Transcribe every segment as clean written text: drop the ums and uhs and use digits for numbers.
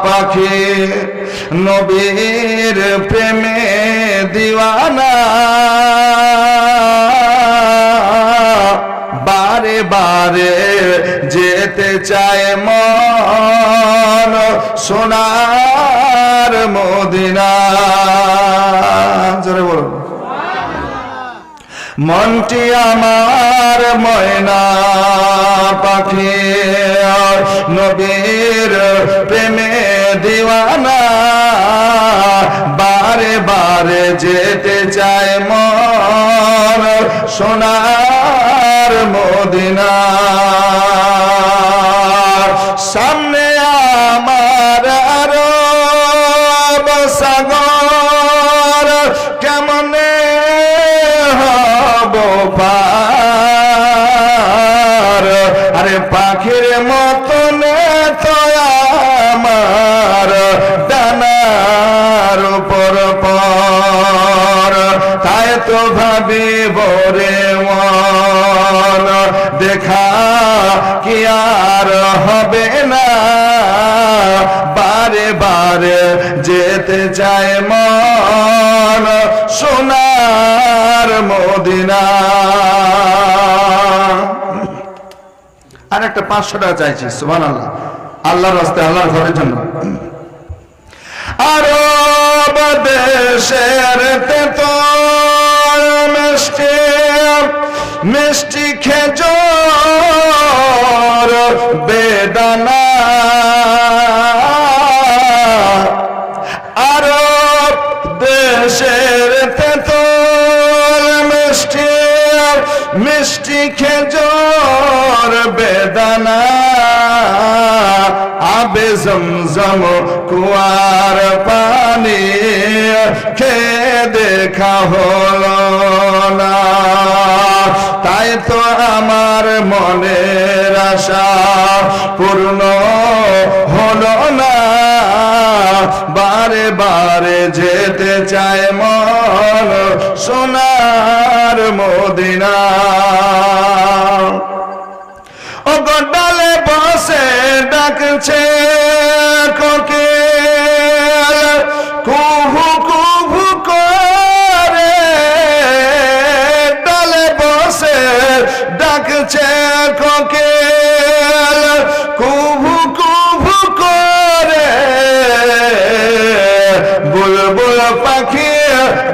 পাখি নবীর প্রেমে দিওয়ানা বারে বারে যেতে চায় মন সোনার মদিনা। জোরে বলুন। মনটি আমার ময়না পাখি নবীর প্রেমে দিওয়ানা বারে বারে যেতে চায় মন সোনার মদিনা। সামনে আমার আরব সাগর কেমনে হব পার, আরে পাখির মতন তো আমার ডানার উপর পর, তাই তো ভাবি বরে মন দেখা কি আর হবে না, বারে বারে যেতে চায় মন সোনার মদিনা। আর একটা 500 টাকা চাইছি, সুবহানাল্লাহ, আল্লাহর রাস্তায় আল্লাহর ঘরের জন্য। আরব দেশের তেঁতুল মিষ্টি মিষ্টি খেজুর বেদানা, আরব দেশের তেঁতুল মিষ্টি মিষ্টি খেজুর বেদানা, আবে জমজম কুয়ার পানি খেয়ে দেখা হলো না, তাই তো আমার মনের আশা পূর্ণ হলো না, বারে বারে যেতে চায় মন সোনার মদিনা। ও ডালে বসে ডাকছে কোকিল কুহু কুহু করে, ডালে বসে ডাকছে কোকিল কুহু কুহু করে, বুলবুল পাখি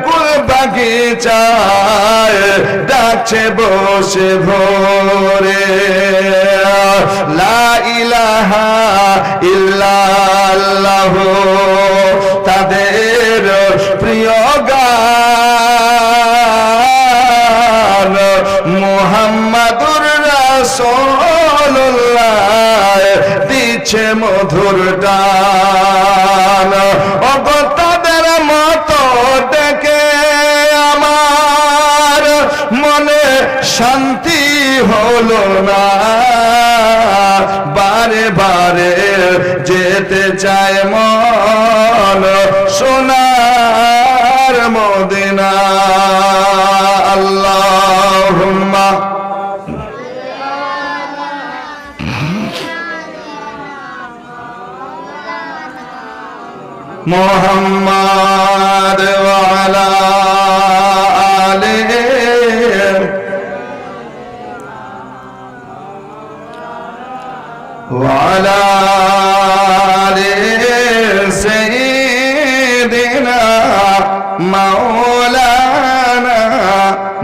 গুল বাগিচায় ডাকছে বসে ভোরে, লা ইলাহা ইল্লাল্লাহ তাদের প্রিয় গান, মুহাম্মাদুর রাসূলুল্লাহ দিচ্ছে মধুর গান। ও তাদের মতো ডেকে আমার মনে শান্তি হলো না, বারে বারে যেতে চায় মন সোনার মদিনা। আল্লাহুম্মা মুহাম্মাদ ওয়া আলা আলিহি ওয়া আলা আলি সাইয়্যিদিনা মাওলানা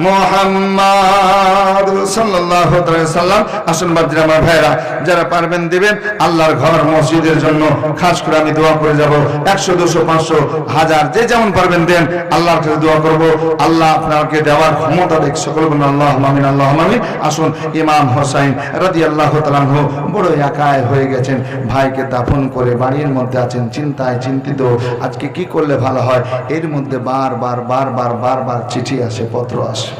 মুহাম্মদ সাল্লাল্লাহু আলাইহি সাল্লাম। আসুন বাদরে আমার ভাইরা, যারা পারবেন দিবেন আল্লাহর ঘর মসজিদের জন্য। খাস করে আমি দোয়া করে যাব, 100 200 500 1000 যে যেমন পারবেন দেন, আল্লাহর কাছে দোয়া করব আল্লাহ আপনাকে দেওয়ার ক্ষমতা দেখ। সকল বলুন আল্লাহুম্মা আমিন আল্লাহুম্মা আমিন। আসুন ইমাম হোসেন রাদিয়াল্লাহু তাআলা আনহু বড় একাই হয়ে গেছেন, ভাইকে দাফন করে বাড়ির মধ্যে আছেন, চিন্তায় চিন্তিত আজকে কি করলে ভালো হয়। এর মধ্যে বারবার চিঠি আসে, পত্র আসে।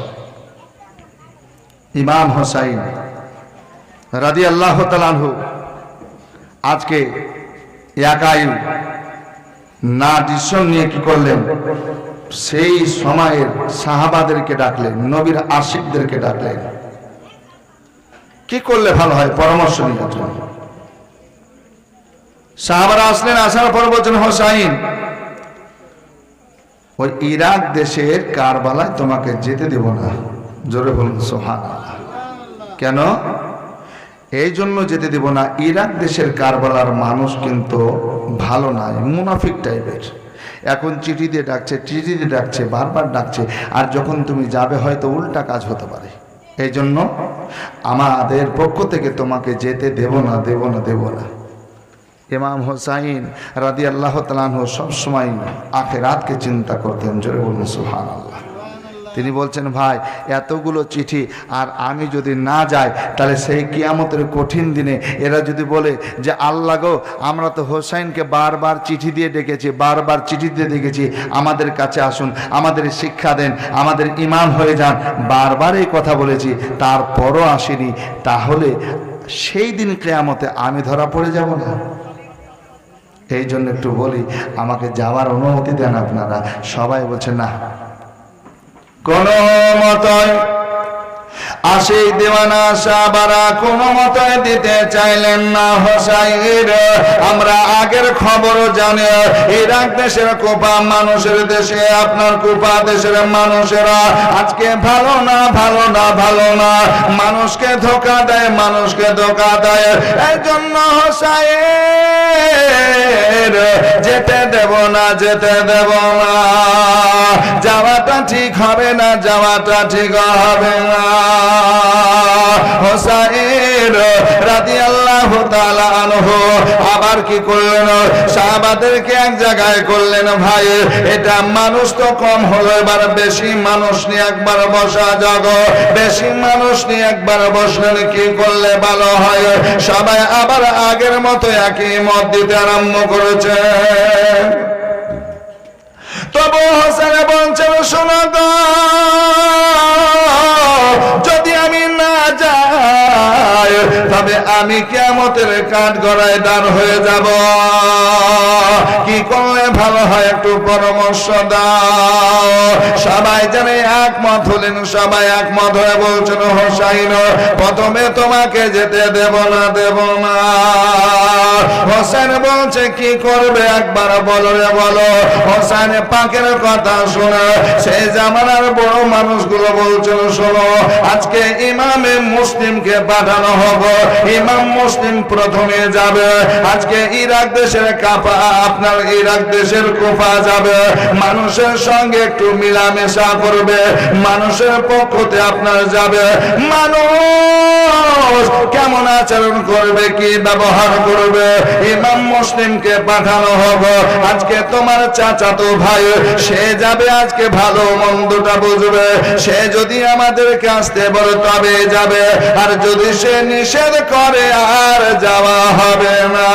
ইমাম হোসেন রাদিয়াল্লাহু তাআলা আনহু আজকে একাই না ডিসিশন নিয়ে কি করলেন, সেই সময়ের সাহাবাদেরকে ডাকলেন, নবীর আশিকদেরকে ডাকলেন, কি করলে ভালো হয় পরামর্শ নেওয়ার জন্য। সাহাবারা আসলেন, আসার পর বলছেন হোসাইন ওই ইরাক দেশের কারবালায় তোমাকে যেতে দেব না। জোরে বলুন সুবহানাল্লাহ। কেন? এই জন্য যেতে দেব না, ইরাক দেশের কারবালার মানুষ কিন্তু ভালো নয়, মুনাফিক টাইপের। এখন চিঠি দিয়ে ডাকছে, বারবার ডাকছে, আর যখন তুমি যাবে হয়তো উল্টা কাজ হতে পারে। এই জন্য আমাদের পক্ষ থেকে তোমাকে যেতে দেব না। ইমাম হোসাইন রাদিয়াল্লাহু তাআলা আনহু সবসময় আখিরাতকে চিন্তা করতেন। জোরে বলুন সুবহানাল্লাহ। তিনি বলছেন, ভাই এতগুলো চিঠি আর আমি যদি না যাই তাহলে সেই কিয়ামতের কঠিন দিনে এরা যদি বলে যে আল্লাহ গো, আমরা তো হোসাইনকে বারবার চিঠি দিয়ে ডেকেছি, আমাদের কাছে আসুন, আমাদের শিক্ষা দেন, আমাদের ইমাম হয়ে যান, বারবার এই কথা বলেছি, তারপরও আসেনি, তাহলে সেই দিন কিয়ামতে আমি ধরা পড়ে যাব না? এই জন্য একটু বলি, আমাকে যাওয়ার অনুমতি দেন আপনারা। সবাই বলছে না, কোন মতই আসে দেওয়ানা সাহাবারা কোনো মতই দিতে চাইলেন না। হোসাইন আমরা আগের খবর জানি, ইরাক দেশের কুফা মানুষের দেশে, আপনার কুফা দেশের মানুষেরা আজকে ভালো না, মানুষকে ধোঁকা দেয়। এই জন্য হোসাইন যেতে দেব না, যাওয়াটা ঠিক হবে না। হোসাইন রাদিয়াল্লাহু তাআলা আনহু আবার কি করলেন? সাহাবাদেরকে এক জায়গায় করলেন, ভাই এটা মানুষ তো কম হলো, এবার বেশি মানুষ নিয়ে একবার বসা যাক। বেশি মানুষ নিয়ে একবার বসলেন, কি করলে ভালো হয়? সবাই আবার আগের মতো একই মত দিতে আরম্ভ করেছে। তবু হোসেন বলছেন, শোনো গো, যদি আমি না যাই তবে আমি কিয়ামতের কাঠগড়ায় দাঁড় হয়ে যাব। কি করলে ভালো হয় একটু পরামর্শ দাও। সবাই জানে একমত হলেন, সবাই একমত হয়ে বলছেন, হোসাইন প্রথমে তোমাকে যেতে দেব না। হোসেন বলছে, কি করবে একবার বলো। হোসেন পাকের কথা শোনা, সেই জামানার বড় মানুষগুলো বলছিল, শোনো আজকে ইমামে মুসলিমকে পাঠানো হবে, ইমাম মুসলিম প্রথমে যাবে। আজকে ইরাক দেশের আপনার ইরাক দেশের কুফা যাবে, মানুষের সঙ্গে একটু মিলামেশা করবে, মানুষের পক্ষতে আপনার যাবে, মানুষ কেমন আচরণ করবে, কি ব্যবহার করবে, ইমাম মুসলিমকে পাঠানো হবে। আজকে তোমার চাচাতো ভাই সে যাবে, আজকে ভালো মন্দটা বুঝবে, সে যদি আমাদেরকে আসতে বলে তবে যাবে, আর যদি সে নিষেধ করে আর যাওয়া হবে না।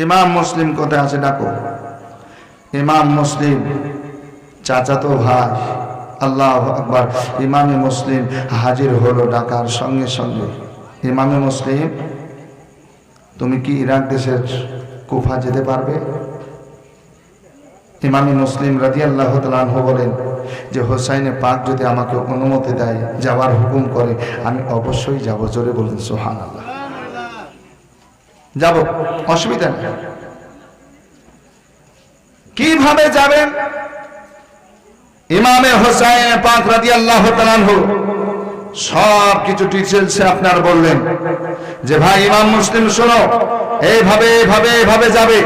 ইমাম মুসলিম কোথায় আছে? ডাকো। ইমাম মুসলিম চাচাতো ভাই, আল্লাহু আকবার। ইমামে মুসলিম হাজির হলো ডাকার সঙ্গে সঙ্গে। ইমামে মুসলিম, তুমি কি ইরাক দেশের কুফা যেতে পারবে? ইমামে মুসলিম রাদিয়াল্লাহু তাআলা আনহু বলেন যে হোসাইনে পাক যদি আমাকে অনুমতি দেয়, যাওয়ার হুকুম করে, আমি অবশ্যই যাব। জোরে বলুন সুবহানাল্লাহ। যাব, অসুবিধা নেই। কিভাবে যাবেন? ইমামে হোসাইন পাক রাদিয়াল্লাহু তাআলা আনহু সব কিছু ডিটেইলসে আপনার বললেন যে, ভাই ইমাম মুসলিম শোনো, এইভাবে যাবে,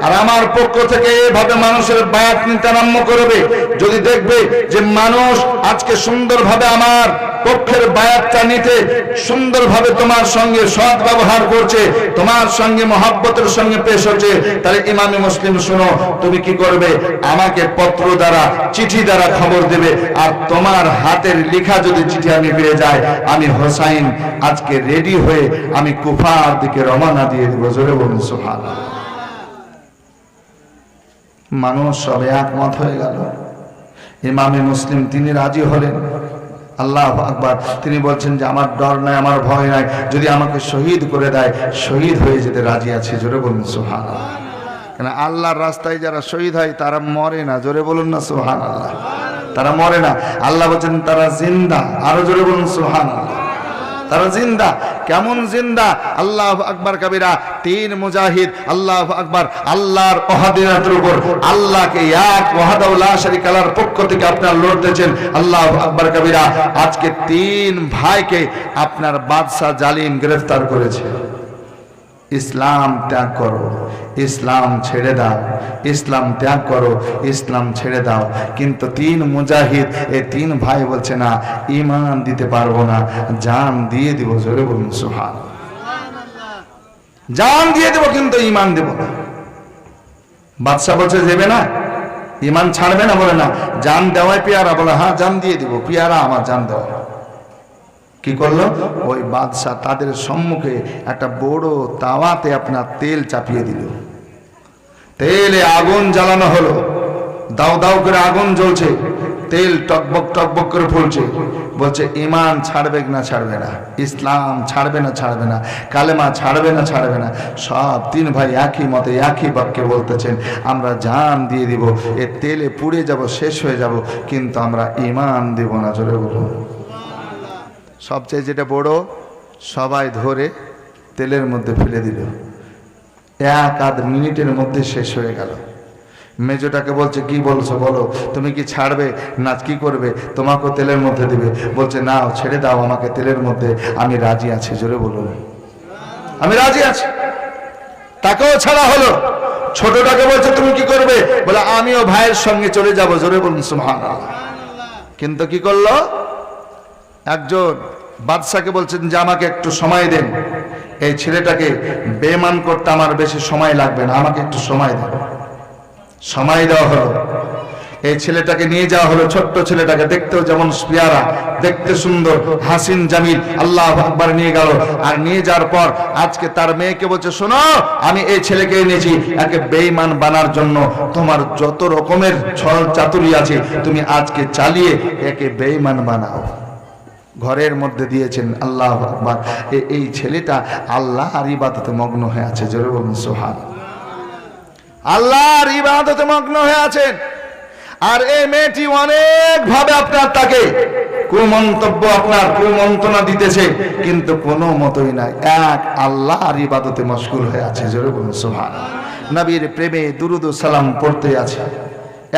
আর আমার পক্ষ থেকে এইভাবে মানুষের বায়াত নিতে আরম্ভ করবে। যদি দেখবে যে মানুষ আজকে সুন্দরভাবে আমার পক্ষের বায়াতটা নিতে, সুন্দরভাবে তোমার সঙ্গে সৎ ব্যবহার করছে, তোমার সঙ্গে মহব্বতের সঙ্গে পেশ হচ্ছে, তাহলে ইমামে মুসলিম শোনো, তুমি কি করবে? আমাকে পত্র দ্বারা, চিঠি দ্বারা খবর দেবে, আর তোমার হাতের লেখা যদি চিঠি আমি পেয়ে যাই, আমি হোসাইন আজকে রেডি হয়ে আমি কুফার দিকে রওনা দিয়ে দেব। জোরে বলুন সুবহানাল্লাহ। মানুষ সবে একমত হয়ে গেল। ইমামে মুসলিম তিনি রাজি হলেন। আল্লাহু আকবার। তিনি বলছেন যে আমার ডর নাই, আমার ভয় নাই, যদি আমাকে শহীদ করে দেয় শহীদ হয়ে যেতে রাজি আছে। জোরে বলুন সুবহানাল্লাহ। কেন আল্লাহর রাস্তায় যারা শহীদ হয় তারা মরে না। জোরে বলুন না সুবহানাল্লাহ। তারা মরে না, আল্লাহ বলছেন তারা জিন্দা। আরো জোরে বলুন সুবহানাল্লাহ। তারা জিন্দা। কেমন জিন্দা, আল্লাহু আকবার কবিরা। 3 মুজাহিদ আল্লাহু আকবার, আল্লাহর ওয়াহদানিয়তের উপর, আল্লাহকে এক ওয়াহদাহু লা শারীকা লাহর পক্ষ থেকে আপনারা লড়তেছেন, আল্লাহু আকবার কবিরা। আজকে 3 ভাইকে আপনার বাদশা জালিম গ্রেফতার করেছে। ইসলাম ত্যাগ করো, ইসলাম ছেড়ে দাও, ইসলাম ত্যাগ করো, ইসলাম ছেড়ে দাও। কিন্তু 3 মুজাহিদ, এই 3 ভাই বলছে না, ঈমান দিতে পারবো না, জান দিয়ে দিব। জোরে বলুন সুবহানাল্লাহ। জান দিয়ে দেব কিন্তু ঈমান দেব না। বাদশা বলছে দেবে না, ঈমান ছাড়বে না, বলে না জান দেওয়াই পেয়ারা, বলে হ্যাঁ জান দিয়ে দিব, পেয়ারা আমার জান দেওয়া। কি করলো ওই বাদশা? তাদের সম্মুখে একটা বড় তাওয়াতে আপনার তেল চাপিয়ে দিল, তেলে আগুন জ্বালানো হলো, দাও দাও করে আগুন জ্বলছে, তেল টকবক টকবক করে ফুলছে। বলছে ঈমান ছাড়বে না ছাড়বে না, ইসলাম ছাড়বে না ছাড়বে না, কালেমা ছাড়বে না ছাড়বে না। সব 3 ভাই একই মতে একই বাক্যে বলতেছেন, আমরা জান দিয়ে দিব, এ তেলে পুড়ে যাব, শেষ হয়ে যাব, কিন্তু আমরা ঈমান দেব না। জোরে বলুন। সবচেয়ে যেটা বড়, সবাই ধরে তেলের মধ্যে ফেলে দিল, 1-8 মিনিটের মধ্যে শেষ হয়ে গেল। মেজোটাকে বলছে কি বলছো বলো, তুমি কি ছাড়বে না কি করবে? তোমাকেও তেলের মধ্যে দিবে। বলছে না, ছেড়ে দাও আমাকে তেলের মধ্যে, আমি রাজি আছি। জোরে বলুন, আমি রাজি আছি। তাকেও ছাড়া হলো। ছোটটাকে বলছে তুমি কি করবে? বলে আমিও ভাইয়ের সঙ্গে চলে যাব। জোরে বলুন সুবহানাল্লাহ। কিন্তু কি করলো? একজন বাদশাকে বলছেন যে আমাকে একটু সময় দেন, এই ছেলেটাকে বেঈমান করতে আমার বেশি সময় লাগবে না, আমাকে একটু সময় দেন। সময় দেওয়া হলো, এই ছেলেটাকে নিয়ে যাওয়া হলো। ছোট্ট ছেলেটাকে, দেখতেও যেমন পেয়ারা, দেখতে সুন্দর, হাসিন জামিল, আল্লাহু আকবার, নিয়ে গেল। আর নিয়ে যাওয়ার পর আজকে তার মেয়েকে বলছে শোনো, আমি এই ছেলেকে এনেছি একে বেঈমান বানার জন্য, তোমার যত রকমের ছল চাতুরি আছে তুমি আজকে চালিয়ে একে বেঈমান বানাও। ঘরের মধ্যে দিয়েছেন। আল্লাহু আকবার। এই ছেলেটা আল্লাহর ইবাদতে মগ্ন হয়ে আছে। জোরে বলুন সুবহানাল্লাহ। আল্লাহর ইবাদতে মগ্ন হয়ে আছেন। আর এই মেয়েটি অনেক ভাবে আপনার তাকে কুমন্তব্য, আপনার কুমন্ত্রণা দিতেছে, কিন্তু কোনো মতই নাই, এক আল্লাহর ইবাদতে মশগুল হয়ে আছে। জোরে বলুন সুবহানাল্লাহ। নবীর প্রেমে দুরুদ ও সালাম পড়তে আছে।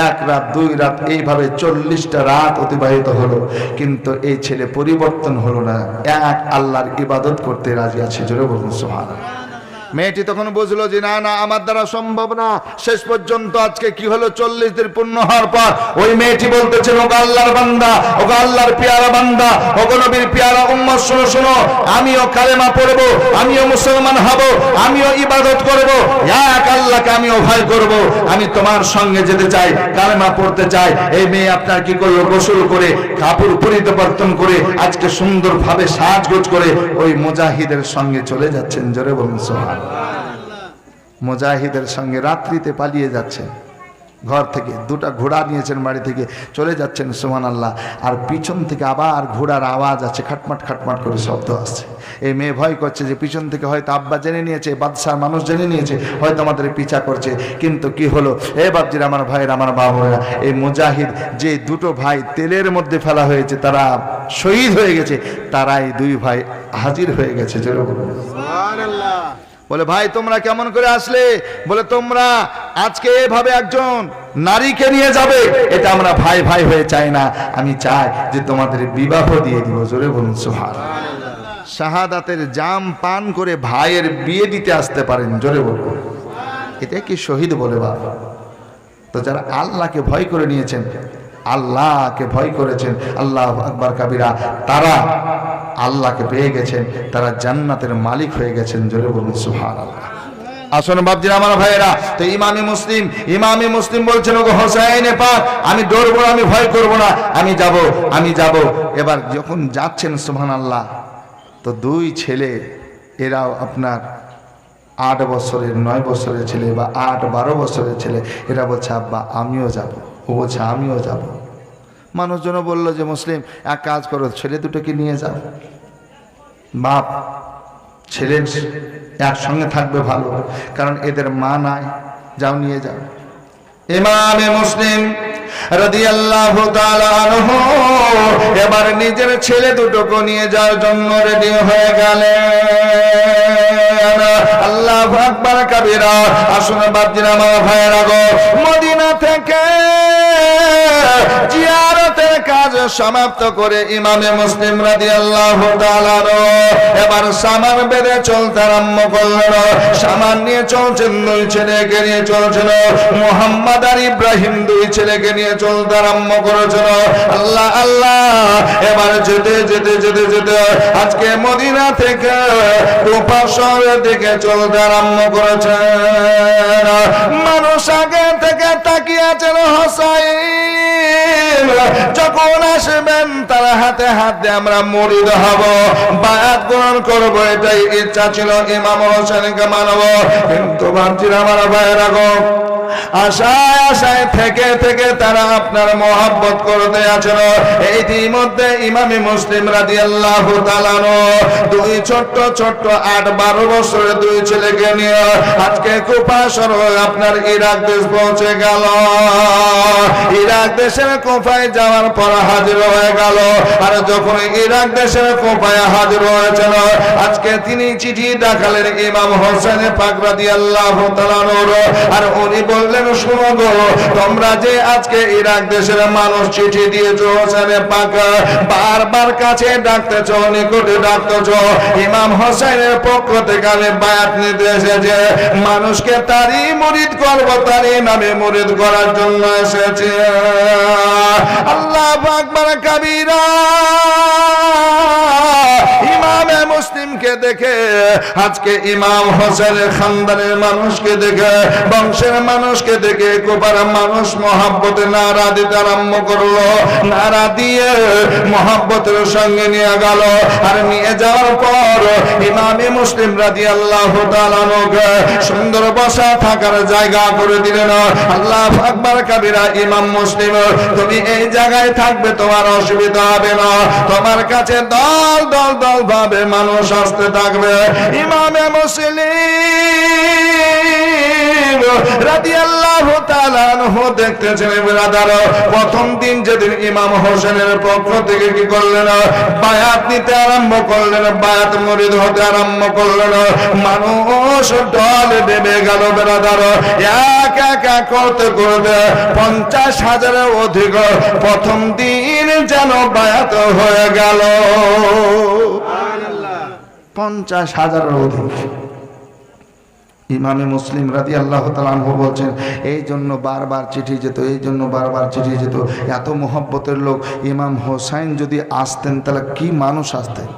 1 রাত 2 রাত এইভাবে 40টা রাত অতিবাহিত হলো, কিন্তু এই ছেলে পরিবর্তন হলো না, এক আল্লাহর ইবাদত করতে রাজি আছে। জোরে বলুন সুবহানাল্লাহ। মেয়েটি তখন বুঝলো যে না না, আমার দ্বারা সম্ভব না। শেষ পর্যন্ত আজকে কি হলো, 40 দিন পূর্ণ হওয়ার পর ওই মেয়েটি বলতেছেন, ওগো আল্লাহর বান্দা, ওগো আল্লাহর পেয়ারা বান্দা, ওগো নবীর পেয়ারা উম্মত, শোনো শোনো, আমিও কালেমা পড়বো, আমিও মুসলমান হব, আমিও ইবাদত করব, এক আল্লাহকে আমিও ভয় করব, আমি তোমার সঙ্গে যেতে চাই, কালেমা পড়তে চাই। এই মেয়ে আপনার কি করলো, গোসল করে কাপড় পরিবর্তন করে আজকে সুন্দরভাবে সাজগোজ করে ওই মুজাহিদের সঙ্গে চলে যাচ্ছেন। জোরে বলুন সুবহানাল্লাহ। মুজাহিদের সঙ্গে রাত্রিতে পালিয়ে যাচ্ছেন ঘর থেকে, 2টা ঘোড়া নিয়েছেন বাড়ি থেকে, চলে যাচ্ছেন সুবহানাল্লাহ। আর পিছন থেকে আবার ঘোড়ার আওয়াজ আছে, খাটমাট খাটমাট করে শব্দ আসছে। এই মেয়ে ভয় করছে যে পিছন থেকে হয়তো আব্বা জেনে নিয়েছে, বাদশার মানুষ জেনে নিয়েছে, হয়তো আমাদের পিছা করছে। কিন্তু কি হলো, এ বাপজির, আমার ভাইয়ের, আমার বাবারা, এই মুজাহিদ যে 2টো ভাই তেলের মধ্যে ফেলা হয়েছে, তারা শহীদ হয়ে গেছে, তারাই 2 ভাই হাজির হয়ে গেছে। জোরে বলুন সুবহানাল্লাহ। বলে ভাই তোমরা কেমন করে আসলে? বলে তোমরা আজকে এভাবে একজন নারীকে নিয়ে যাবে, এটা আমরা ভাই ভাই হয়ে চাই না, আমি চাই যে তোমাদের বিবাহ দিয়ে দিব। জোরে বলুন সুবহানাল্লাহ। শাহাদাতের জাম পান করে ভাইয়ের বিয়ে দিতে আসতে পারেন। জোরে বলুন, এটা কি শহীদ বলে বাবা? তো যারা আল্লাহকে ভয় করে নিয়েছেন, আল্লাহকে ভয় করেছেন, আল্লাহু আকবার কাবীরা, তারা আল্লাহকে পেয়ে গেছেন, তারা জান্নাতের মালিক হয়ে গেছেন। জোরে বলুন সুবহানাল্লাহ। আসুন বাপজিরা, আমার ভাইয়েরা, তো ইমামে মুসলিম বলছেন, ওগো হোসেন পাক, আমি ডরবো না, আমি ভয় করব না, আমি যাব। এবার যখন যাচ্ছেন সুবহানাল্লাহ, তো 2 ছেলে, এরাও আপনার 8 বছরের 9 বছরের ছেলে বা 8-12 বছরের ছেলে, এরা বলছে আব্বা আমিও যাব। ও বলছে আমিও যাব। মানুষজন বলল যে মুসলিম, এক কাজ করো, ছেলে দুটোকে নিয়ে যাও। বাপ ছেলে একসঙ্গে থাকবে ভালো, কারণ এদের মা নাই, যাও নিয়ে যাও। ইমামে মুসলিম রাদিয়াল্লাহু তাআলা আনহু এবার নিজের ছেলে দুটোকে নিয়ে যাওয়ার জন্য রেডি হয়ে গেলেন। আল্লাহু আকবার কাবীরা। আসুন বাপজিরা আমার ভাইয়েরা গো, মদিনা থেকে জিয়ারতের কাজ সমাপ্ত করে ইমামে মুসলিম রাদিয়াল্লাহু তাআলা এবার সামান বেঁধে চলতে আরম্ভ করলেন। সামান নিয়ে চলছেন, দুই ছেলেকে নিয়ে চলছেন। মুহাম্মদ আর ইব্রাহিম দুই ছেলেকে নিয়ে চলতে আরম্ভ করেছিল। আল্লাহ আল্লাহ, এবার যেতে যেতে যেতে যেতে আজকে মদিনা থেকে কুফা শহরের দিকে চলতে আরম্ভ করেছেন। মানুষ আগে থেকে তাকিয়ে আছেন হোসাইন যখন আসবেন তার হাতে হাত দিয়ে আমরা মুরিদ হব, বায়াত গ্রহণ করবো, এটাই ইচ্ছা ছিল ইমাম হোসেনকে মানব। কিন্তু ভাবছি আমার ভাইয়েরা গো, আশায় আশায় থেকে থেকে তারা আপনার মহব্বত করতে আছেন। ইতিমধ্যে ইমামে মুসলিম রাদিয়াল্লাহু তাআলা দুই ছোট্ট ছোট্ট 8-12 বছরের দুই ছেলেকে নিয়ে আজকে কুফা শহর আপনার ইরাক দেশ পৌঁছে গেল। ইরাক দেশের কুফায় যাওয়ার পর হাজির হয়ে গেল। আর যখন ইরাক দেশের কুফায় হাজির হয়েছেন, আজকে তিনি চিঠি দেখালেন ইমাম হোসেন পাক রাদিয়াল্লাহু তাআলা। আর উনি বললেন, শুনো গো, তোমরা যে আজকে ইরাক দেশের মানুষ চিঠি দিয়েছো হোসেন পাক বারবার কাছে ডাকতেছ, নিকটে ডাকতেছ, ইমাম হোসেনের পক্ষ থেকে আমি বায়াত নিতে এসেছে। মানুষকে তারই মুরিদ করব, তারই নামে মুরিদ করার জন্য এসেছে। আল্লাহু আকবার কাবীরা। ইমামে মুসলিমকে দেখে, আজকে ইমাম হোসেনের খানদানের মানুষকে দেখে, বংশের মানুষকে দেখে কুফার মানুষ মহব্বতে নারা দিতে আরম্ভ করলো। নারা দিয়ে মহব্বতের সঙ্গে নিয়ে গেল। আর নিয়ে যাওয়ার পর ইমামে মুসলিম রাদিয়াল্লাহু তাআলা সুন্দর বসা থাকার জায়গা করে দিলেন। আল্লাহু আকবার কাবীরা। ইমাম মুসলিম, তুমি এই জায়গায় থাকবে, তোমার অসুবিধা হবে না। তোমার কাছে দল দল দল ভাবে মানুষ আসতে থাকবে। ইমামে মুসলিম রাদিয়াল্লাহু তাআলা আনহু দেখতেছেন ব্রাদার, প্রথম দিন যেদিন ইমাম হোসেনের পক্ষ থেকে কি করলেন, বায়াত নিতে আরম্ভ করলেন, বায়াত মুরিদ হতে আরম্ভ করলেন। মানুষ দল নেমে গেল ব্রাদার, এক এক করতে করতে 50,000-এর অধিক প্রথম দিন যেন বায়াত হয়ে গেল। 50,000-এর অধিক। ইমামে মুসলিম রাদিয়াল্লাহু তাআলা আনহু বলছেন, এই জন্য বারবার চিঠি যেত, এই জন্য বারবার চিঠি যেত। এত মহব্বতের লোক ইমাম হোসাইন যদি আসতেন তাহলে কি মানুষ আসতেন।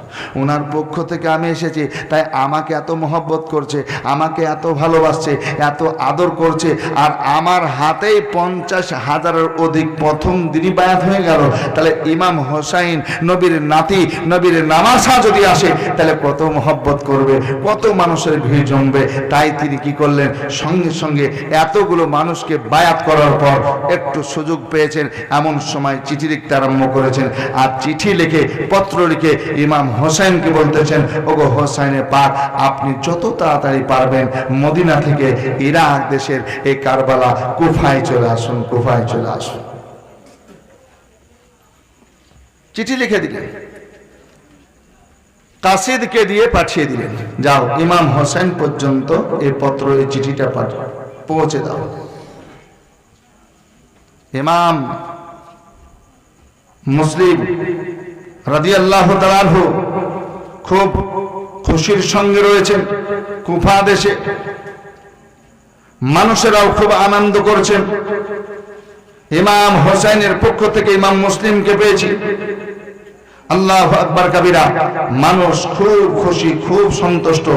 ওনার পক্ষ থেকে আমি এসেছি, তাই আমাকে এত মহব্বত করছে, আমাকে এত ভালোবাসছে, এত আদর করছে। আর আমার হাতেই 50,000-এর অধিক প্রথম দিনই বায়াত হয়ে গেল। তাহলে ইমাম হোসাইন নবীর নাতি, নবীর নামাসা যদি আসে তাহলে কত মহব্বত করবে, কত মানুষের ভিড় জমবে। তাই তিনি কি করলেন, সঙ্গে সঙ্গে এতগুলো মানুষকে বায়াত করার পর একটু সুযোগ পেয়েছেন, এমন সময় চিঠি লিখতে আরম্ভ করেছেন। আর চিঠি লিখে, পত্র লিখে ইমাম হোসেনকে বলতেছেন, ওগো হোসেনে পাক, আপনি যত তাড়াতাড়ি পারবেন মদিনা থেকে ইরাক দেশের এই কারবালা কুফায় চলে আসুন, কুফায় চলে আসুন। চিঠি লিখে দিলেন, কাসিদকে দিয়ে পাঠিয়ে দিলেন, যাও ইমাম হোসেন পর্যন্ত এই পত্র, এই চিঠিটা পৌঁছে দাও। ইমাম মুসলিম রাদিয়াল্লাহু তাআলা আনহু খুব খুশির সঙ্গে রয়েছেন কুফা দেশে। মানুষেরাও খুব আনন্দ করছেন। ইমাম হোসেনের পক্ষ থেকে ইমাম মুসলিমকে পেয়েছি। আল্লাহু আকবার কাবীরা। মানুষ খুব খুশি, খুব সন্তুষ্ট।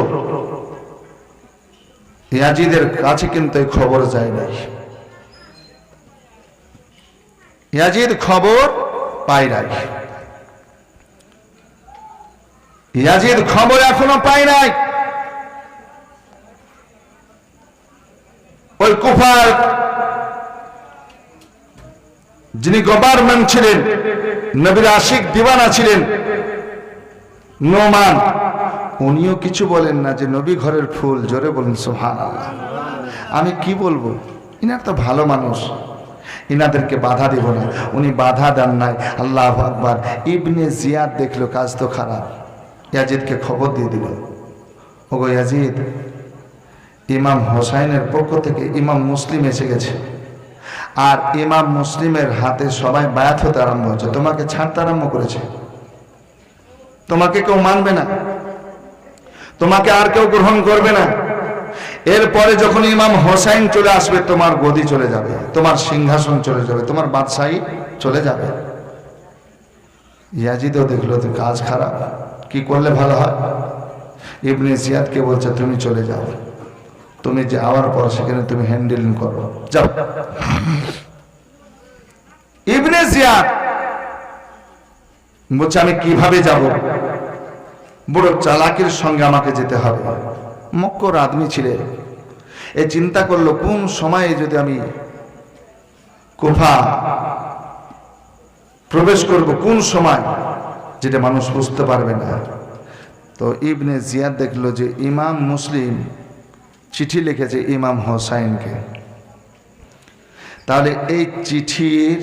ইয়াজিদের কাছে কিন্তু এই খবর যায় নাই। ইয়াজিদ খবর পায় নাই। ইয়াজিদ খবর এখনো পায় নাই। ওই কুফার যিনি গভর্নমেন্ট ছিলেন, নবীর আশিক দিওয়ানা ছিলেন নোমান, উনিও কিছু বলেন না যে নবী ঘরের ফুল। জোরে বলুন সুবহানাল্লাহ। আমি কি বলবো, ইনার তো ভালো মানুষ, ইনাদেরকে বাধা দেব না, উনি বাধা দেন নাই। আল্লাহু আকবার। ইবনে জিয়াদ দেখলো কাজ তো খারাপ, ইয়াজিদকে খবর দিয়ে দিল, ওগো ইয়াজিদ, ইমাম হোসাইনের পক্ষ থেকে ইমাম মুসলিম এসে গেছে, আর ইমাম মুসলিমের হাতে সবাই বায়াত হতে আরম্ভ হচ্ছে, তোমাকে ছাড়তে আরম্ভ করেছে, তোমাকে কেউ মানবে না, তোমাকে আর কেউ গ্রহণ করবে না। এরপরে যখন ইমাম হোসাইন চলে আসবে, তোমার গদি চলে যাবে, তোমার সিংহাসন চলে যাবে, তোমার বাদশাহী চলে যাবে। ইয়াজিদও দেখলো তো কাজ খারাপ, কি করলে ভালো হয়? ইবনে জিয়াদকে বলছে তুমি চলে যাও, তুমি যে আওয়ার পর সেখানে তুমি হ্যান্ডেলিং করো, যাও। ইবনে জিয়াদ বলছে আমি কিভাবে যাব? বড় চালাকির সঙ্গে আমাকে যেতে হবে। মক্কর আদমি ছিলেন, এই চিন্তা করলো কোন সময়ে যদি আমি কুফা প্রবেশ করব, কোন সময় যেটা মানুষ বুঝতে পারবে না। তো ইবনে জিয়াদ দেখলো যে ইমাম মুসলিম চিঠি লিখেছে ইমাম হোসাইনকে, তাহলে এই চিঠির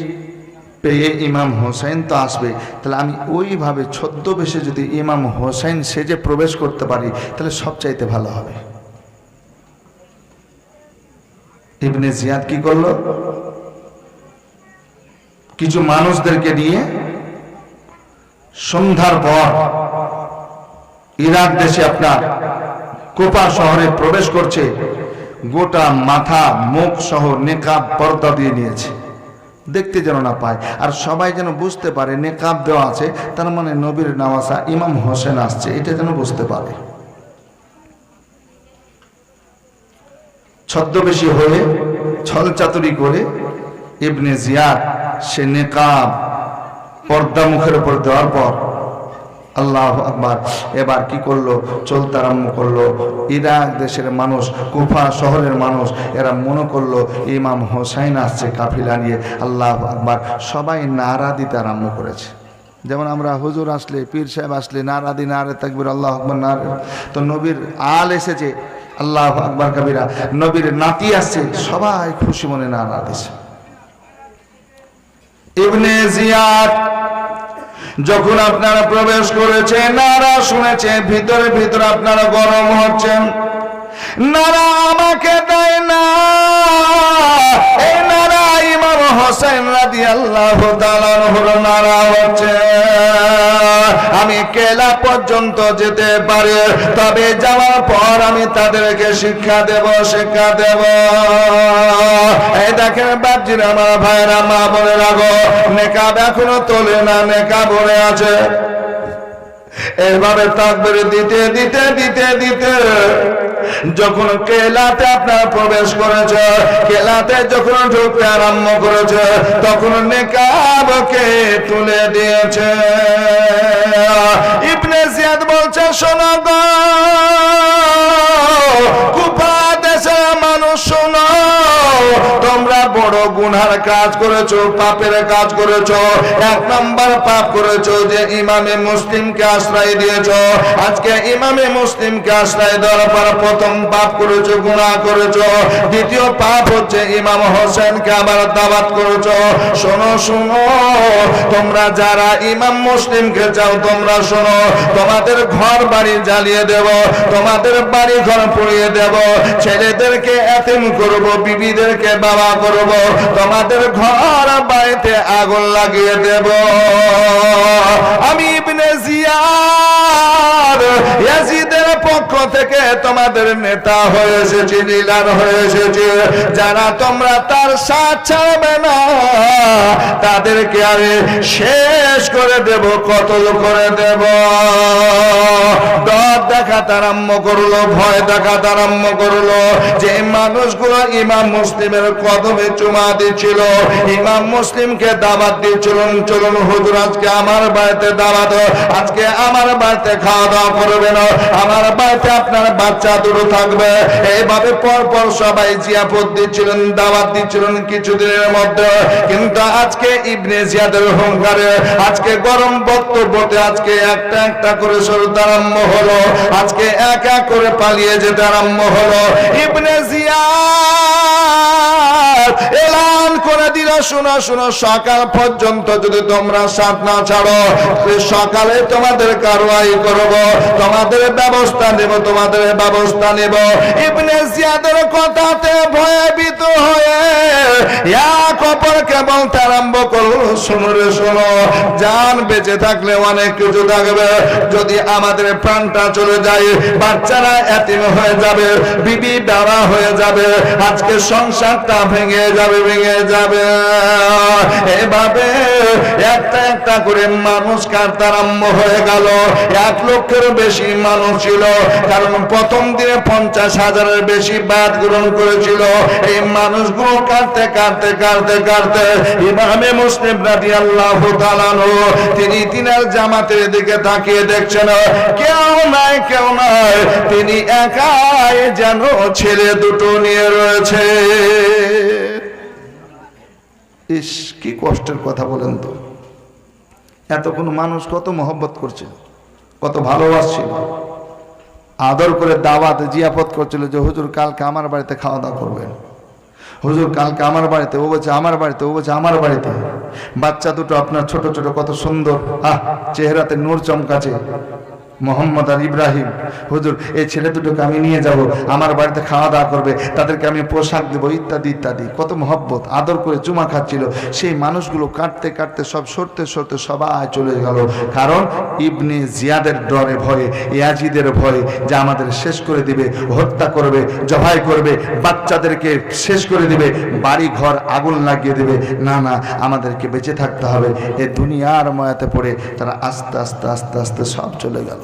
পেয়ে ইমাম হোসাইন তো আসবে, তাহলে আমি ওইভাবে ছদ্মবেশে যদি ইমাম হোসাইন সেজে প্রবেশ করতে পারি তাহলে সবচাইতে ভালো হবে। ইবনে জিয়াদ কি করলো? কিছু মানুষদেরকে নিয়ে সন্ধ্যার পর ইরাক দেশে আপনার কুফা শহরে প্রবেশ করছে, গোটা মাথা মুখ সহ নেকাব পর্দা দিয়ে নিয়েছে, দেখতে যেন না পায়, আর সবাই যেন বুঝতে পারে নেকাব দেওয়া আছে, তার মানে নবীর নওয়াসা ইমাম হোসেন আসছে, এটা যেন বুঝতে পারে। ছদ্মবেশী হয়ে ছলচাতুরি করে ইবনে জিয়াদ সে নেকাব পর্দা মুখের উপর দেওয়ার পর আল্লাহু আকবার, এবার কি করলো? চলতে আরম্ভ করলো। ইরাক দেশের মানুষ, কুফা শহরের মানুষ, এরা মনে করলো ইমাম হোসাইন আসছে কাফিলা নিয়ে। আল্লাহু আকবার, সবাই নারা দিতে আরম্ভ করেছে। যেমন আমরা হুজুর আসলে, পীর সাহেব আসলে নারা দি, নারে তাকবীর, আল্লাহু আকবার, নারে। তো নবীর আল এসেছে, আল্লাহু আকবার কবিরা, নবীর নাতি আসছে, সবাই খুশি মনে নারা দিছে। ইবনে জিয়াদ যখন আপনারা প্রবেশ করেছে, নারা শুনেছে, ভিতরে ভিতরে আপনারা গরম হচ্ছেন, নারা আমাকে দেয় না, এই নারা ইমাম হোসেন রাদিয়াল্লাহু তাআলা আনহুর নারা হচ্ছে। আমি কেলা পর্যন্ত যেতে পারি, তবে যাওয়ার পর আমি তাদেরকে শিক্ষা দেব। এই দেখেন বাপজির, আমার ভাইরা, মা বোনেরা গো, নেকাব এখনো তোলে না, নেকাব পড়ে আছে। এভাবে তাকবীর দিতে দিতে দিতে দিতে যখন কেলাতে আপনার প্রবেশ করেছে, কেলাতে যখন ঢুকতে আরম্ভ করেছে, তখন নেকাবকে তুলে দিয়েছে। ইবনে জিয়াদ বলছে, শোনো গো কুফা দেশের মানুষ, শোনো, তোমরা বড় গুনার কাজ করেছো, পাপের কাজ করেছো। এক নম্বর পাপ করেছো যে ইমামে মুসলিমকে আশ্রয় দিয়েছো। আজকে ইমামে মুসলিমকে আশ্রয় দেওয়ার পর প্রথম পাপ করেছো, গুনাহ করেছো। দ্বিতীয় পাপ হচ্ছে ইমাম হোসেনকে আবার দাওয়াত করেছো। শোনো শোনো, তোমরা যারা ইমাম মুসলিমকে চাও, তোমরা শোনো, তোমাদের ঘর বাড়ি জ্বালিয়ে দেব, তোমাদের বাড়ি ঘর পুড়িয়ে দেব, ছেলেদেরকে এতিম করব, বিবিদেরকে বাবা করব, তোমাদের ঘর বাড়িতে আগুন লাগিয়ে দেব। আমি ইবনে জিয়াদ ইয়াজিদের পক্ষ থেকে তোমাদের নেতা হয়ে এসেছি, লিডার হয়ে এসেছি। যারা তোমরা তার সাথ ছাড়বে না, তাদেরকে আমি শেষ করে দেব, কতল করে দেব। ডর দেখাতে আরম্ভ করলো, ভয় দেখাতে আরম্ভ করলো। যে মানুষগুলো ইমাম মুসলিমের কদমে চুমা দিচ্ছিল, ইমাম মুসলিমকে দাওয়াত দিচ্ছিল, চলুন হুজুর আজকে আমার বাড়িতে দাওয়াত, আজকে আমার বাড়িতে খাওয়া দাওয়া করবেন, আমার বাড়িতে আপনার বাচ্চা দুটো থাকবে, এইভাবে পর পর সবাই জিয়াফত দিচ্ছিলেন, দাওয়াত দিচ্ছিলেন কিছুদিনের মধ্যে। কিন্তু আজকে ইবনে জিয়াদের অহংকারে, আজকে গরম বক্তব্যতে, আজকে একটা একটা করে সরতে আরম্ভ হলো, আজকে এক এক করে পালিয়ে যেতে আরম্ভ হলো। ইবনে জিয়াদ এলান করে দিল, নবীরা শোনো শোনো, সকাল পর্যন্ত যদি তোমরা সাথ না ছাড়ো, সকালে তোমাদের কারওয়াই করব, তোমাদের ব্যবস্থা নেব, তোমাদের ব্যবস্থা নেব। ইবনে জিয়াদের কথাতে ভয়ভীত হয়ে এক অপরকে বলতে আরম্ভ করলো, শোনো রে শোনো, জান বেঁচে থাকলে অনেক কিছু থাকবে, যদি আমাদের প্রাণটা চলে যায়, বাচ্চারা এতিম হয়ে যাবে, বিবি বেড়া হয়ে যাবে, আজকে সংসারটা ভেঙে যাবে, ভেঙে যাবে। এভাবে একটা একটা করে মানুষ কাটতে আরম্ভ হয়ে গেল। 1 লক্ষেরও বেশি মানুষ ছিল, কারণ প্রথম দিনে 50,000-এর বেশি বাদ গ্রহণ করেছিল। এই মানুষগুলো কাটতে কাটতে কাটতে কাটতে ইমামে মুসলিম রাদিয়াল্লাহু তাআলা আনহু তিনি তিনার জামাতের দিকে তাকিয়ে দেখছেন, কেউ নাই, কেউ নাই, তিনি একাই যেন ছেলে দুটো নিয়ে রয়েছে। ইস, কি কষ্টের কথা বলেন তো। এতক্ষণ মানুষ কত মহব্বত করছিল, কত ভালোবাসছিল, আদর করে দাওয়াত জিয়াফত করছিল যে হুজুর কালকে আমার বাড়িতে খাওয়া দাওয়া করবেন, হুজুর কালকে আমার বাড়িতে, ও বলছে আমার বাড়িতে, ও বলছে আমার বাড়িতে। বাচ্চা দুটো আপনার ছোট ছোট, কত সুন্দর, চেহারাতে নূর চমকাছে, মোহাম্মদ আর ইব্রাহিম। হুজুর এই ছেলে দুটোকে আমি নিয়ে যাব, আমার বাড়িতে খাওয়া দাওয়া করবে, তাদেরকে আমি পোশাক দেবো, ইত্যাদি ইত্যাদি। কত মহব্বত, আদর করে চুমা খাচ্ছিল। সেই মানুষগুলো কাটতে কাটতে সব সরতে সরতে সবাই চলে গেল, কারণ ইবনে জিয়াদের ডরে, ভয়ে, ইয়াজিদের ভয়ে যে আমাদের শেষ করে দিবে, হত্যা করবে, জবাই করবে, বাচ্চাদেরকে শেষ করে দিবে, বাড়ি ঘর আগুন লাগিয়ে দেবে। না না, আমাদেরকে বেঁচে থাকতে হবে। এই দুনিয়ার মায়াতে পড়ে তারা আস্তে আস্তে আস্তে আস্তে সব চলে গেল।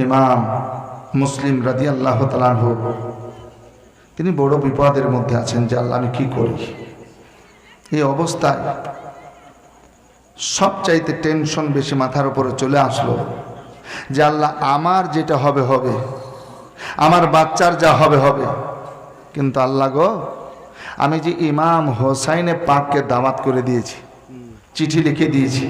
ইমাম মুসলিম রাদিয়াল্লাহু তাআলা আনহু তিনি বড় বিপদের মধ্যে আছেন যে আল্লাহ আমি কি করি। এই অবস্থায় সবচাইতে টেনশন বেশি মাথার উপরে চলে আসলো যে আল্লাহ আমার যেটা হবে হবে, আমার বাচ্চার যা হবে হবে, কিন্তু আল্লাহ গো, আমি যে ইমাম হোসাইনে পাককে দাওয়াত করে দিয়েছি, চিঠি লিখে দিয়েছি,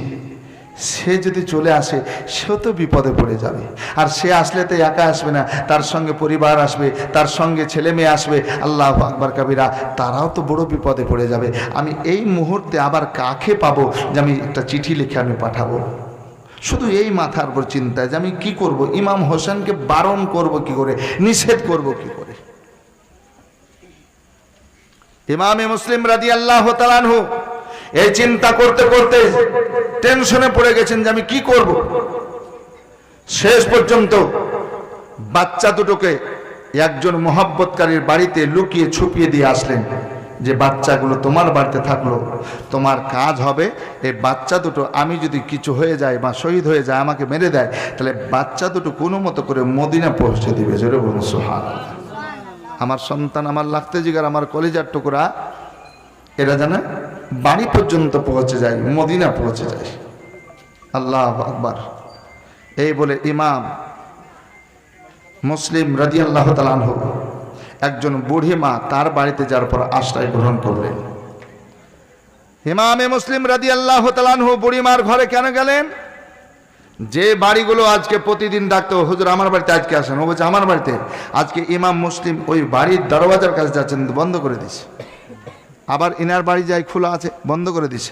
সে যদি চলে আসে সেও তো বিপদে পড়ে যাবে। আর সে আসলে তো একা আসবে না, তার সঙ্গে পরিবার আসবে, তার সঙ্গে ছেলে মেয়ে আসবে, আল্লাহু আকবার কাবীরা, তারাও তো বড় বিপদে পড়ে যাবে। আমি এই মুহূর্তে আবার কাকে পাবো যে আমি একটা চিঠি লিখে আমি পাঠাবো? শুধু এই মাথার উপর চিন্তায় যে আমি কি করব, ইমাম হোসেনকে বারণ করব কি করে, নিষেধ করব কি করে। ইমামে মুসলিম রাদিয়াল্লাহু তাআলা আনহু এই চিন্তা করতে করতে টেনশনে পড়ে গেছেন যে আমি কি করব। শেষ পর্যন্ত বাচ্চা দুটোকে একজন মহব্বতকারীর বাড়িতে লুকিয়ে ছুপিয়ে দিয়ে আসলেন যে বাচ্চাগুলো তোমার বাড়িতে থাকলো, তোমার কাজ হবে এই বাচ্চা দুটো, আমি যদি কিছু হয়ে যায় বা শহীদ হয়ে যায়, আমাকে মেরে দেয়, তাহলে বাচ্চা দুটো কোনো মতো করে মদিনা পৌঁছে দিবে। জোরে বলুন সুবহানাল্লাহ। আমার সন্তান, আমার লাগতে জিগার, আমার কলিজার টুকরা, এরা যেন বাড়ি পর্যন্ত পৌঁছে যায়, মদিনা পৌঁছে যায়। আল্লাহু আকবার। এই বলে ইমাম মুসলিম রাদিয়াল্লাহু তাআলা আনহু একজন বুড়ি মা তার বাড়িতে যাওয়ার পর আশ্রয় গ্রহণ করলেন। ইমামে মুসলিম রাদিয়াল্লাহু তাআলা আনহু বুড়ি মার ঘরে কেন গেলেন? যে বাড়িগুলো আজকে প্রতিদিন ডাকতো হুজুর আমার বাড়িতে আজকে আসেন, ও বলছে আমার বাড়িতে, আজকে ইমাম মুসলিম ওই বাড়ির দরওয়াজার কাছে যাচ্ছেন, বন্ধ করে দিছে। আবার ইনার বাড়ি যাই খোলা আছে, বন্ধ করে দিছে।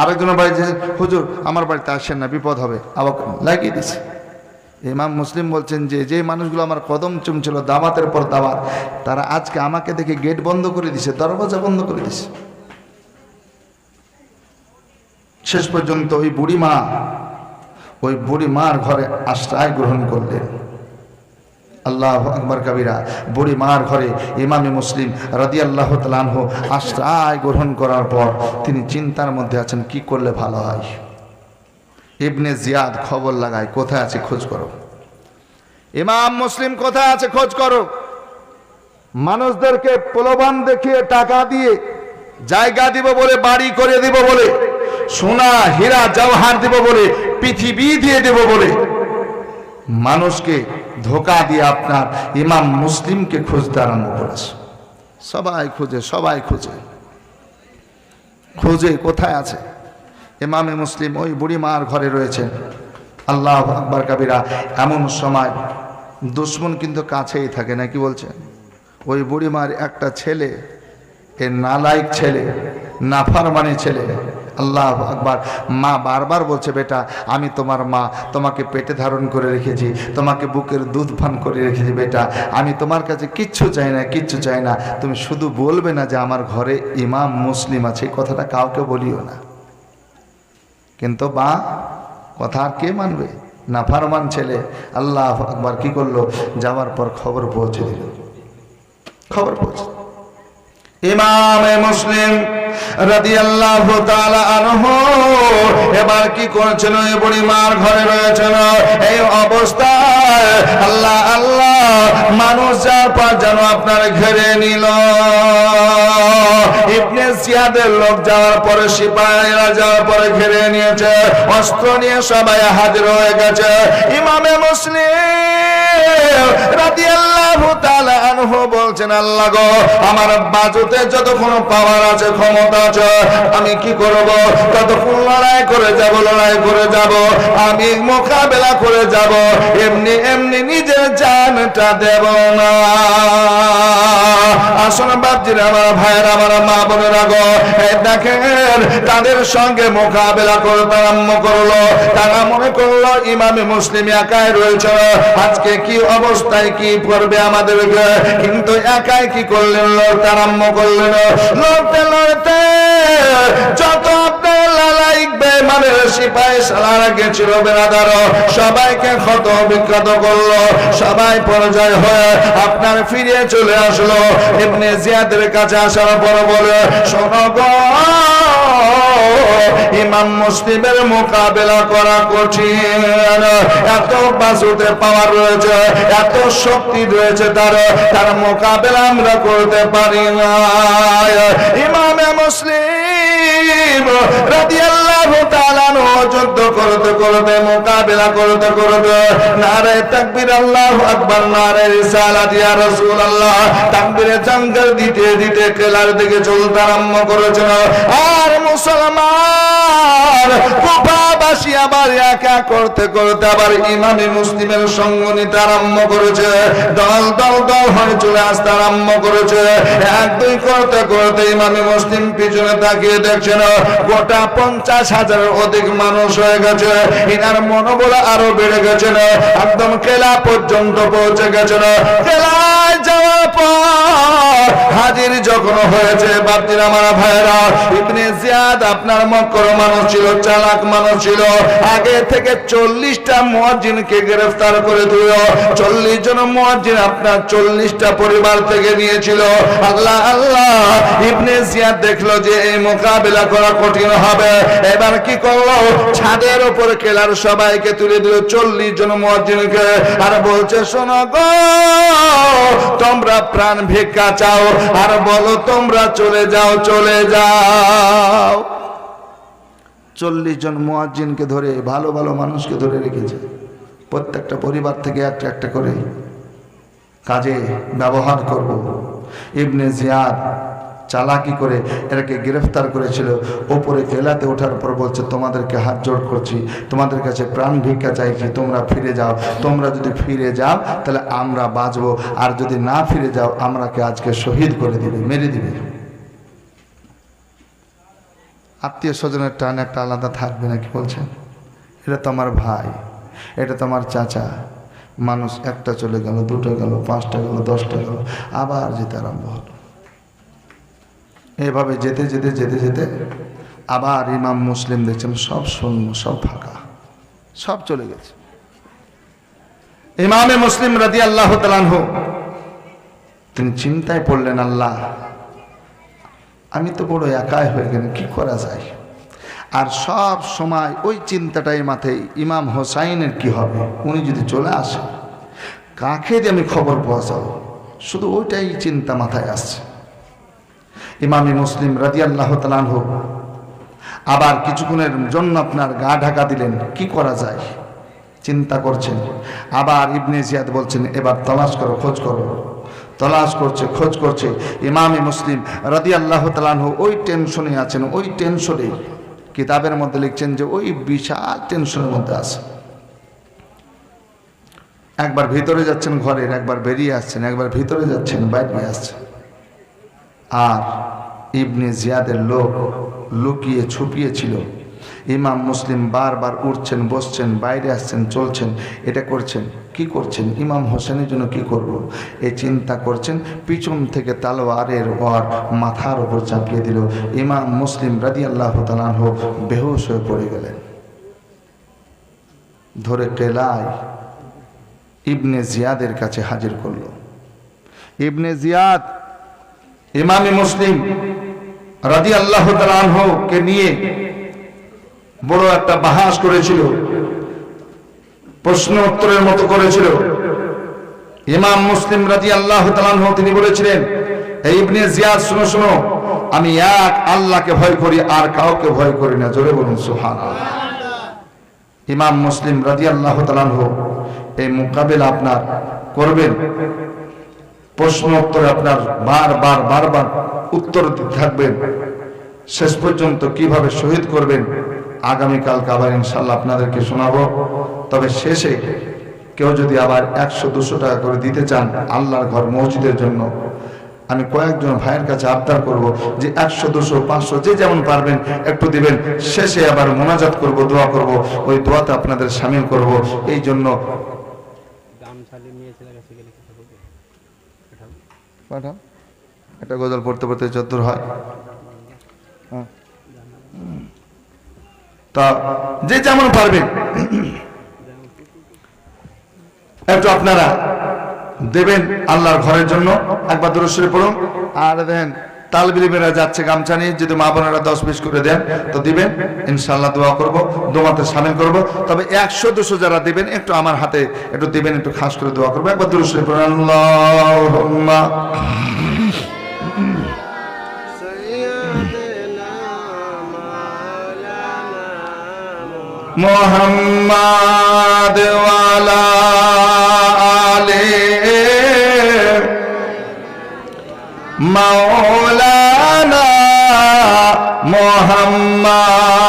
আরেকজনের বাড়ি যায়, হুজুর আমার বাড়িতে আসেন না, বিপদ হবে, আবার লাগিয়ে দিছে। ইমাম মুসলিম বলছেন যে যে মানুষগুলো আমার কদম চুমছিল দাওয়াতের পর দাওয়াত, তারা আজকে আমাকে দেখে গেট বন্ধ করে দিছে, দরওয়াজা বন্ধ করে দিছে। শেষ পর্যন্ত ওই বুড়ি মার ঘরে আশ্রয় গ্রহণ করলেন। আল্লাহু আকবার কাবীরা। বুড়ি মার ঘরে ইমামে মুসলিম রাদিয়াল্লাহু তাআলা আনহু আশ্রয় গ্রহণ করার পর তিনি চিন্তার মধ্যে আছেন কি করলে ভালো হয়। ইবনে জিয়াদ খবর লাগায়, কোথায় আছে খোঁজ করো, ইমাম মুসলিম কোথায় আছে খোঁজ করো। মানুষদেরকে প্রলোভন দেখিয়ে টাকা দিয়ে জায়গা দিব বলে, বাড়ি করে দিব বলে, সোনা হীরা জওহার দিব বলে, পৃথিবী দিয়ে দেব বলে মানুষকে ধোকা দিয়ে আপনার ইমাম মুসলিমকে খুঁজতে আরম্ভ করেছে। সবাই খুঁজে, সবাই খুঁজে, খুঁজে কোথায় আছে। ইমামে মুসলিম ওই বুড়ি মার ঘরে রয়েছেন। আল্লাহু আকবার কাবীরা। এমন সময় দুশমন কিন্তু কাছেই থাকে না, কি বলছেন? ওই বুড়ি মার একটা ছেলে এ নালায়েক ছেলে, নাফরমানি ছেলে। আল্লাহ আকবার। মা বারবার বলছে, বেটা আমি তোমার মা, তোমাকে পেটে ধারণ করে রেখেছি, তোমাকে বুকের দুধ পান করে রেখেছি, বেটা আমি তোমার কাছে কিচ্ছু চাই না, কিচ্ছু চাই না। তুমি শুধু বলবে না যে আমার ঘরে ইমাম মুসলিম আছে, এই কথাটা কাউকে বলিও না। কিন্তু মা কথা আর কে মানবে? নাফরমান ছেলে। আল্লাহ আকবার। কি করলো? যাওয়ার পর খবর পৌঁছে দিল। খবর পৌঁছে ইমামে মুসলিম রাদিয়াল্লাহু তাআলা আনহু এবার কি করছেন? ওই বুড়িমার ঘরে রয়েছেন। এই অবস্থায় আল্লাহ আল্লাহ মানুষ যার পর যেন আপনার ঘিরে নিল। ইবনে জিয়াদের লোক যাওয়ার পরে, সিপাহীরা যাওয়ার পরে ঘিরে নিয়েছে, অস্ত্র নিয়ে সবাই হাজির হয়ে গেছে। ইমামে মুসলিম রাদিয়াল্লাহু তাআলা আনহু বলছেন, আল্লাহ গো, আমার বাজুতে যতক্ষণ পাওয়ার আছে, ক্ষমতা আছে, আমি কি করব? ততক্ষণ লড়াই করে যাব, লড়াই করে যাব, আমি মোকাবেলা করে যাব, এমনি এমনি নিজের জানটা দেব না। আসুন বাপজিরা, আমার ভাইয়েরা, আমার মা বোনেরা গো, দেখেন তাদের সঙ্গে মোকাবেলা করতে আরম্ভ করলো। তারা মনে করলো ইমামে মুসলিম একাই রয়েছে, আজকে কি অবস্থায় কি করবে আমাদেরকে। কিন্তু একাই কি করলেন? লড়তে আরম্ভ করলেন। লড়তে লড়তে যত আপনার লালাইক বেঈমানের সিপাহী সালারা গেছিল বেরাদার, সবাইকে ক্ষত বিক্ষত করলো। সবাই পরাজয় হয়ে আপনার ফিরে চলে আসলো। ইবনে জিয়াদের কাছে আসার পর বলে, শোনো গো, ইমাম মুসলিমের মোকাবেলা করা কঠিন, এত বাজুতে পাওয়ার রয়েছে, এত শক্তি রয়েছে, তার মোকাবেলা আমরা করতে পারি না। ইমামে মুসলিম রাদিয়াল্লাহু তাআলা যুদ্ধ করতে করতে, মোকাবেলা করতে করতে, নারে তাকবীর, আল্লাহু আকবার, নারে রিসালাত ইয়া রাসূলুল্লাহ, তাকবীরে জাঙ্গাল দিতে দিতে কেলার দিকে চলতে আরম্ভ করেছেন। আর মুসলমান কুফাবাসী আবার একা করতে করতে আবার ইমামে মুসলিমের সঙ্গ নিতে আরম্ভ করেছে। দল দল দল হয়ে চলে আসতে আরম্ভ করেছে। এক দুই করতে করতে ইমামে মুসলিম পিছনে তাকিয়ে দেখছেন গোটা 50,000-এর অধিক মানুষ হয়ে গেছে। ইনার মনোবল আরো বেড়ে গেছে, একদম কেলা পর্যন্ত পৌঁছে গেছে। কেলায় যাওয়ার পর হাজির যখন হয়েছে, বাপজিরা, আমার ভাইয়েরা, ইবনে জিয়াদ আপনার মক্কার মানুষ ছিল, চালাক মানুষ ছিল। আগে থেকে 40টা মুয়াজ্জিনকে গ্রেফতার করে দিল। 40 জন মুয়াজ্জিন আপনার 40টা পরিবার থেকে নিয়েছিল। আল্লাহ আল্লাহ, ইবনে জিয়াদ দেখলো যে এই মোকাবেলা করা কঠিন হবে। এবার কি করলো? ছাদের উপর কেলার সবাইকে তুলে দিল, 40 জন মুয়াজ্জিনকে, আর বলছে, শোনো গো, তোমরা প্রাণ ভিক্ষা চাও আর বলো তোমরা চলে যাও, চলে যাও। 40 জন মুয়াজ্জিনকে ধরে, ভালো ভালো মানুষকে ধরে রেখেছে। প্রত্যেকটা পরিবার থেকে একটা একটা করে কাজে ব্যবহার করব। ইবনে জিয়াদ চালাকি করে এটাকে গ্রেফতার করেছিল। ওপরে কেলাতে ওঠার পর বলছে, তোমাদেরকে হাত জোড় করছি, তোমাদের কাছে প্রাণ ভিক্ষা চাইছি, তোমরা ফিরে যাও। তোমরা যদি ফিরে যাও তাহলে আমরা বাঁচবো, আর যদি না ফিরে যাও আমরাকে আজকে শহীদ করে দিবে, মেরে দিবে। আত্মীয় স্বজনের টান একটা আলাদা থাকবে নাকি বলছেন? এটা তো আমার ভাই, এটা তো আমার চাচা। মানুষ একটা চলে গেল, দুটো গেল, 5টা গেল, 10টা গেল, আবার যেতে আরম্ভ হলো। এভাবে যেতে যেতে যেতে যেতে আবার ইমাম মুসলিম দেখছেন সব শূন্য, সব ফাঁকা, সব চলে গেছে। ইমামে মুসলিম রাদিয়াল্লাহু তাআলা আনহু তিনি চিন্তায় পড়লেন, আল্লাহ, আমি তো বড় একাই হয়ে গেলাম, কি করা যায়? আর সব সময় ওই চিন্তাটাই মাথায়, ইমাম হোসাইনের কি হবে? উনি যদি চলে আসে, কাকে দিয়ে আমি খবর পৌঁছাবো? শুধু ওইটাই চিন্তা মাথায় আসছে। ইমামে মুসলিম রাদিয়াল্লাহু তাআলা আনহু আবার কিছুক্ষণের জন্য আপনার গা ঢাকা দিলেন, কি করা যায় চিন্তা করছেন। আবার ইবনে জিয়াদ বলছেন, এবার তালাশ করো, খোঁজ করো। তালাশ করছে, খোঁজ করছে। ইমামে মুসলিম রাদিয়াল্লাহু তাআলা আনহু ওই টেনশনে আছেন, ওই টেনশনে কিতাবের মধ্যে লিখছেন যে ওই বিশাল টেনশনের মধ্যে আছে। একবার ভিতরে যাচ্ছেন ঘরের, একবার বেরিয়ে আসছেন, একবার ভিতরে যাচ্ছেন, বাইরে আসছেন। আর ইবনে জিয়াদের লোক লুকিয়ে ছুপিয়ে ছিল। ইমাম মুসলিম বারবার উঠছেন, বসছেন, বাইরে আসছেন, চলছেন, এটা করছেন। কি করছেন? ইমাম হোসেনের জন্য কি করব, এই চিন্তা করছেন। পিছন থেকে তালোয়ারের ওয়ার মাথার উপর চাপিয়ে দিল। ইমাম মুসলিম রাদিয়াল্লাহু তাআলা আনহু বেহুশ হয়ে পড়ে গেলেন। ধরে কেলায় ইবনে জিয়াদের কাছে হাজির করলো। ইবনে জিয়াদ ইমাম মুসলিম রাদিয়াল্লাহু তাআলা আনহু কে নিয়ে বড় একটা বাহাস করেছিল, প্রশ্ন উত্তরের মতো করেছিল। ইমাম মুসলিম রাদিয়াল্লাহু তাআলা আনহু তিনি বলেছিলেন, এই ইবনে জিয়াদ শুনো শুনো, আমি এক আল্লাহকে ভয় করি আর কাউকে ভয় করি না। জোরে বলুন সুবহানাল্লাহ। ইমাম মুসলিম রাদিয়াল্লাহু তাআলা আনহু এই মোকাবেলা আপনার করবেন, প্রশ্ন উত্তরে আপনার বারবার উত্তর দিতে থাকবেন, শেষ পর্যন্ত কিভাবে শহীদ করবেন আগামীকালকে আবার ইনশাআল্লাহ আপনাদেরকে শোনাবো। তবে শেষে কেউ যদি আবার 100-200 টাকা করে দিতে চান আল্লাহর ঘর মসজিদের জন্য, আমি কয়েকজন ভাইয়ের কাছে আবদার করব যে 100, 200, 500 যে যেমন পারবেন একটু দিবেন। শেষে আবার মোনাজাত করব, দোয়া করব, ওই দোয়াতে আপনাদের শামিল করব। এই জন্য একটা গজল পড়তে পড়তে চতুর হয়। তা যে যেমন পারবেন একটু আপনারা দেবেন আল্লাহর ঘরের জন্য। একবার দরুদ শরীফ পড়ুন। আর দেখেন তালবিলিমেরা যাচ্ছে গামছা নিয়ে, যদি মা বোনেরা 10-20 করে দেন তো দিবেন, ইনশাআল্লাহ দোয়া করব, দোয়াতে শামিল করব। তবে 100-200 যারা দিবেন একটু আমার হাতে একটু দিবেন, একটু খাস করে দোয়া করবো। একবার দরুদ শরীফ পড়ুন। আল্লাহুম্মা মুহাম্মাদ ওয়ালা আলে মাওলানা মুহাম্মাদ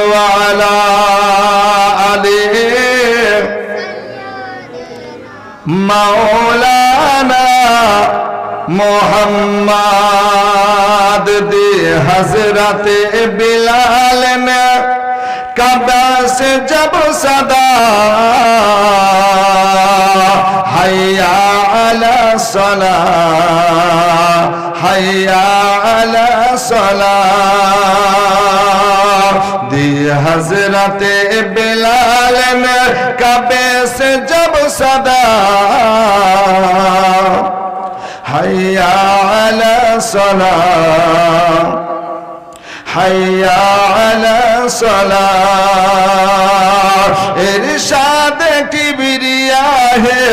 ওয়ালা আলে মাওলানা মুহাম্মাদ দে হযরতে बिलाल ने काबा से जब सदा हय्या अला सला हय्या अला सला दी हजरते बिलाल ने काबे से जब सदा हय्या अला सला हय्या अला सलाह इरशाद किबरिया है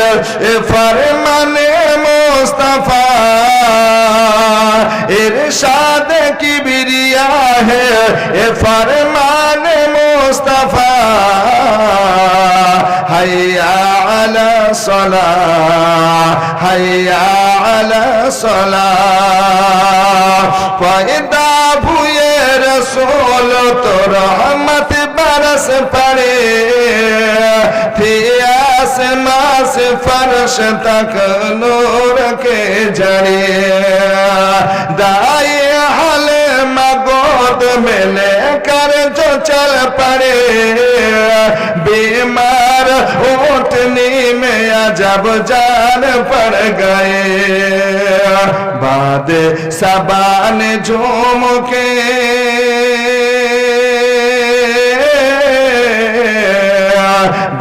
फरमाने मुस्तफा इरशाद किबरिया है फरमाने मुस्तफा हय्या अला सलाह हय्या अला सलाह पैदा हुए रसूल तो रहमत बरस पड़े थी आसमां से फर्श तक नूर के जड़े दाए हल मगोद में लेकर जो चल पड़े बीमार ऊँटनी में अजब जान पड़ गए बाद सबान झूम के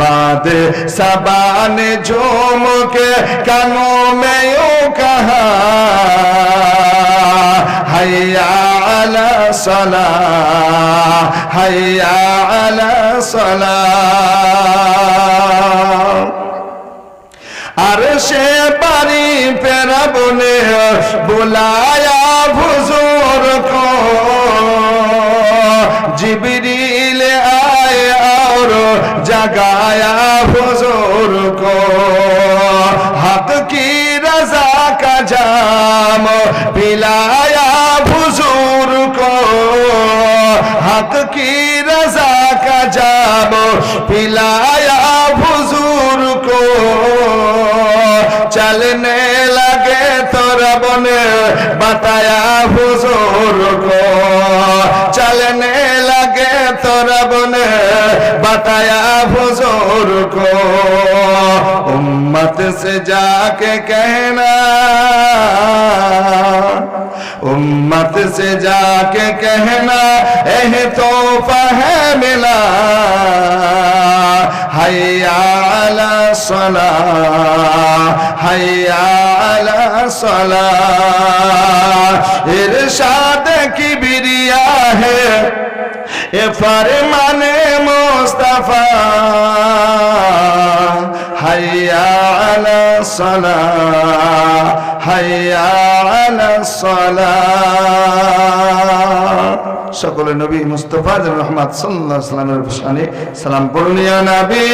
बाद सबान झूम के कानों में यूं कहा हय्या अला सलाह हय्या अला सलाह अर्शे बारी पे रब ने बुलाया हुजूर को जिब्रील आए और जगाया हुजूर को हक की रजा का जाम पिलाया हुजूर को हक की रजा का जाम पिलाया हुजूर को चल चलने लगे तो रब ने बताया हुजूर को, चलने लगे तो रब ने बताया हुजूर को, उम्मत से जाके कहना, उम्मत से जाके कहना एह तोहफा है मिला, हय्या अला सलाह, हय्या अला सलाह। इरशाद किबरिया है ये फरमाने मुस्तफा, हय्या अला सलाह, हय्या अला सलाह। সকলে নবী মুস্তাফা রহমত সাল্লাল্লাহু আলাইহি ওয়াসাল্লামের শানে সালাম পড়ুন ইয়া নবী।